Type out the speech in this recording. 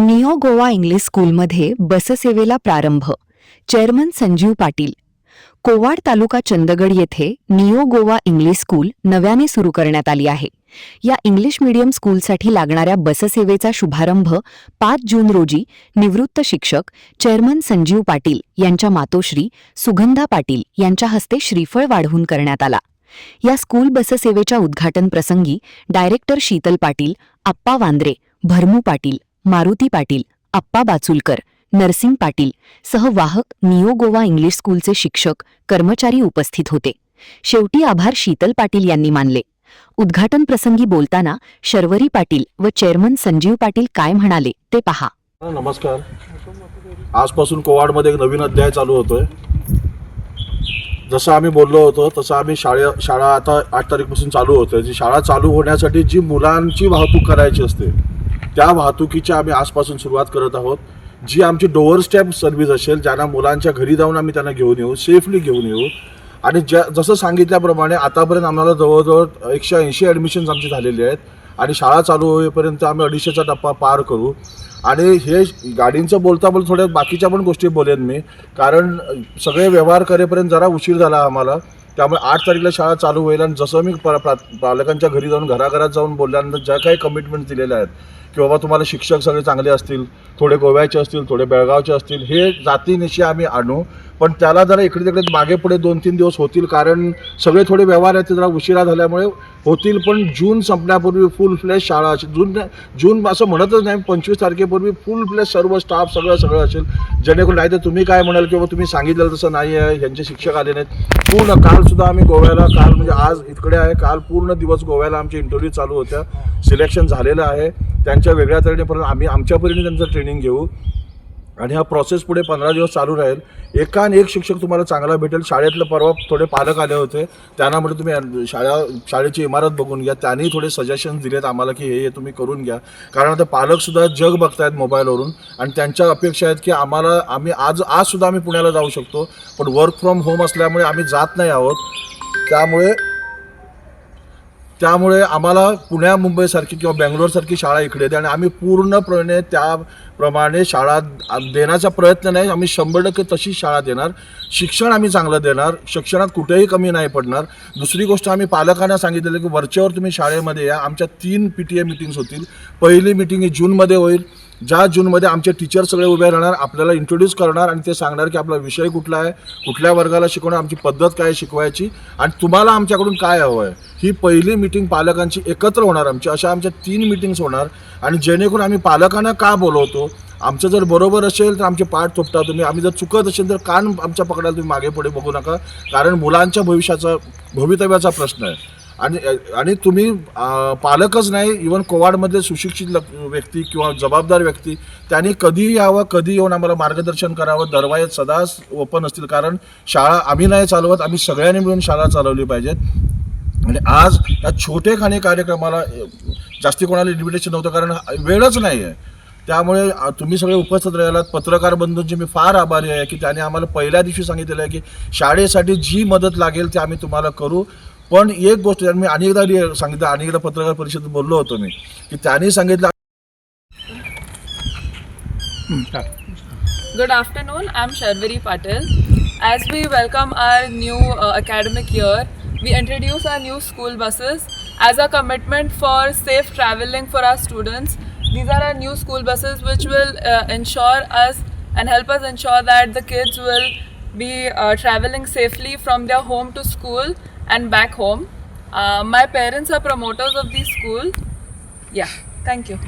Neo Goa English स्कूलमध्ये बससेवेला प्रारंभ. Chairman Sanjeev Patil. Kowad तालुका चंदगड येथे निओ गोवा इंग्लिश स्कूल नव्याने सुरू करण्यात आली आहे. या इंग्लिश मीडियम स्कूलसाठी लागणाऱ्या बससेवेचा शुभारंभ 5 जून रोजी निवृत्त शिक्षक चेअरमन संजीव पाटील यांच्या मातोश्री सुगंधा पाटील यांच्या हस्ते श्रीफळ वाढवून करण्यात आला. या स्कूल बससेवेच्या उद्घाटन प्रसंगी डायरेक्टर शीतल पाटील, आप्पा वांद्रे, भरमू पाटील, मारुती पाटील, आप्पा बाचुलकर, नरसिंग पाटील सह वाहक निओ गोवा इंग्लिश स्कूलचे शिक्षक कर्मचारी उपस्थित होते. शेवटी आभार शीतल पाटील यांनी मानले. उद्घाटन प्रसंगी बोलताना शर्वरी पाटील व चेअरमन संजीव पाटील काय म्हणाले ते पहा. नमस्कार. आजपासून कोवाडमध्ये एक नवीन अध्याय चालू होतोय. जसं आम्ही बोललो होतो तसं आम्ही शाळा आता 8 तारीखपासून चालू होते. जी शाळा चालू होण्यासाठी जी मुलांची वाहतूक करायची असते त्या वाहतुकीची आम्ही आजपासून सुरुवात करत आहोत. जी आमची डोअर स्टेप सर्व्हिस असेल, ज्यांना मुलांच्या घरी जाऊन आम्ही त्यांना घेऊन येऊ, सेफली घेऊन येऊ. आणि जसं सांगितल्याप्रमाणे आतापर्यंत आम्हाला जवळजवळ 180 ॲडमिशन्स आमचे झालेले आहेत आणि शाळा चालू होईपर्यंत आम्ही 250चा टप्पा पार करू. आणि हे गाडींचं बोलता थोड्या बाकीच्या पण गोष्टी बोलेन मी, कारण सगळे व्यवहार करेपर्यंत जरा उशीर झाला आम्हाला. त्यामुळे 8 तारीखला शाळा चालू होईल आणि जसं मी पालकांच्या घरी जाऊन घराघरात जाऊन बोलल्यानंतर ज्या काही कमिटमेंट दिलेल्या आहेत की बाबा तुम्हाला शिक्षक सगळे चांगले असतील, थोडे गोव्याचे असतील, थोडे बेळगावचे असतील, हे जातीनिशी आम्ही आणू. पण त्याला जरा इकडे तिकडे मागे पुढे 2-3 दिवस होतील, कारण सगळे थोडे व्यवहार आहेत ते जरा उशिरा झाल्यामुळे होतील. पण जून संपण्यापूर्वी फुल फ्लेश शाळा असेल. जून असं म्हणतच नाही, 25 तारखेपूर्वी फुल फ्लेश सर्व स्टाफ सगळं असेल. जेणेकरून नाही तर तुम्ही काय म्हणाल की बाबा तुम्ही सांगितलं तसं नाही आहे, ह्यांचे शिक्षक आले नाहीत. पूर्ण कालसुद्धा आम्ही गोव्याला, काल म्हणजे आज इकडे आहे, काल पूर्ण दिवस गोव्याला आमचे इंटरव्ह्यू चालू होत्या. सिलेक्शन झालेलं आहे. त्यांच्या वेगळ्या तऱ्हेने परत आम्ही आमच्या परीने त्यांचं ट्रेनिंग घेऊ आणि हा प्रोसेस पुढे 15 दिवस चालू राहील. एकान एक शिक्षक तुम्हाला चांगला भेटेल. शाळेतलं परवा थोडे पालक आले होते, त्यांना म्हणजे तुम्ही शाळेची इमारत बघून घ्या. त्यांनी थोडे सजेशन्स दिलेत आम्हाला की हे तुम्ही करून घ्या, कारण आता पालकसुद्धा जग बघतायत मोबाईलवरून आणि त्यांच्या अपेक्षा आहेत की आम्ही आजसुद्धा आम्ही पुण्याला जाऊ शकतो, पण वर्क फ्रॉम होम असल्यामुळे आम्ही जात नाही आहोत. त्यामुळे आम्हाला पुण्या मुंबईसारखी किंवा बेंगलोरसारखी शाळा इकडे द्या आणि आम्ही पूर्णपणे त्याप्रमाणे शाळा देण्याचा प्रयत्न नाही, आम्ही 100% तशी शाळा देणार. शिक्षण आम्ही चांगलं देणार, शिक्षणात कुठेही कमी नाही पडणार. दुसरी गोष्ट आम्ही पालकांना सांगितलेलं की वरच्यावर तुम्ही शाळेमध्ये या. आमच्या 3 PTA मीटिंग्स होतील. पहिली मीटिंग ही जूनमध्ये होईल. ज्या जूनमध्ये आमचे टीचर सगळे उभे राहणार, आपल्याला इंट्रोड्यूस करणार आणि ते सांगणार की आपला विषय कुठला आहे, कुठल्या वर्गाला शिकवणार, आमची पद्धत काय शिकवायची आणि तुम्हाला आमच्याकडून काय हवं आहे. ही पहिली मीटिंग पालकांची एकत्र होणार आमच्या 3 मीटिंग्स होणार. आणि जेणेकरून आम्ही पालकांना का बोलवतो, आमचं जर बरोबर असेल तर आमचे पाठ थोपटा तुम्ही, आम्ही जर चुकत असेल तर कान आमच्या पकडायला तुम्ही मागे पुढे बघू नका, कारण मुलांच्या भवितव्याचा प्रश्न आहे. आणि तुम्ही पालकच नाही, इवन कोवाडमध्ये सुशिक्षित व्यक्ती किंवा जबाबदार व्यक्ती त्यांनी कधीही यावं, कधी येऊन आम्हाला मार्गदर्शन करावं. दरवाजे सदाच ओपन असतील, कारण शाळा आम्ही नाही चालवत, आम्ही सगळ्यांनी मिळून शाळा चालवली पाहिजेत. आणि आज या छोटेखानी कार्यक्रमाला जास्ती कोणाला इन्व्हिटेशन नव्हतं, कारण वेळच नाही आहे. त्यामुळे तुम्ही सगळे उपस्थित राहिलात. पत्रकार बंधूंचे मी फार आभारी आहे की त्यांनी आम्हाला पहिल्या दिवशी सांगितलेलं आहे की शाळेसाठी जी मदत लागेल ती आम्ही तुम्हाला करू. पण एक गोष्ट मी अनेकदा सांगितलं, अनेकदा पत्रकार परिषदेत बोललो होतो मी की त्यांनी सांगितलं. Good afternoon, I'm Sharvari Patil. As we welcome our new academic year, we introduce our new school buses as a commitment for safe traveling for our students. These are our new school buses which will ensure us and help us ensure that the kids will be traveling safely from their home to school and back home. My parents are promoters of the school. Yeah, thank you.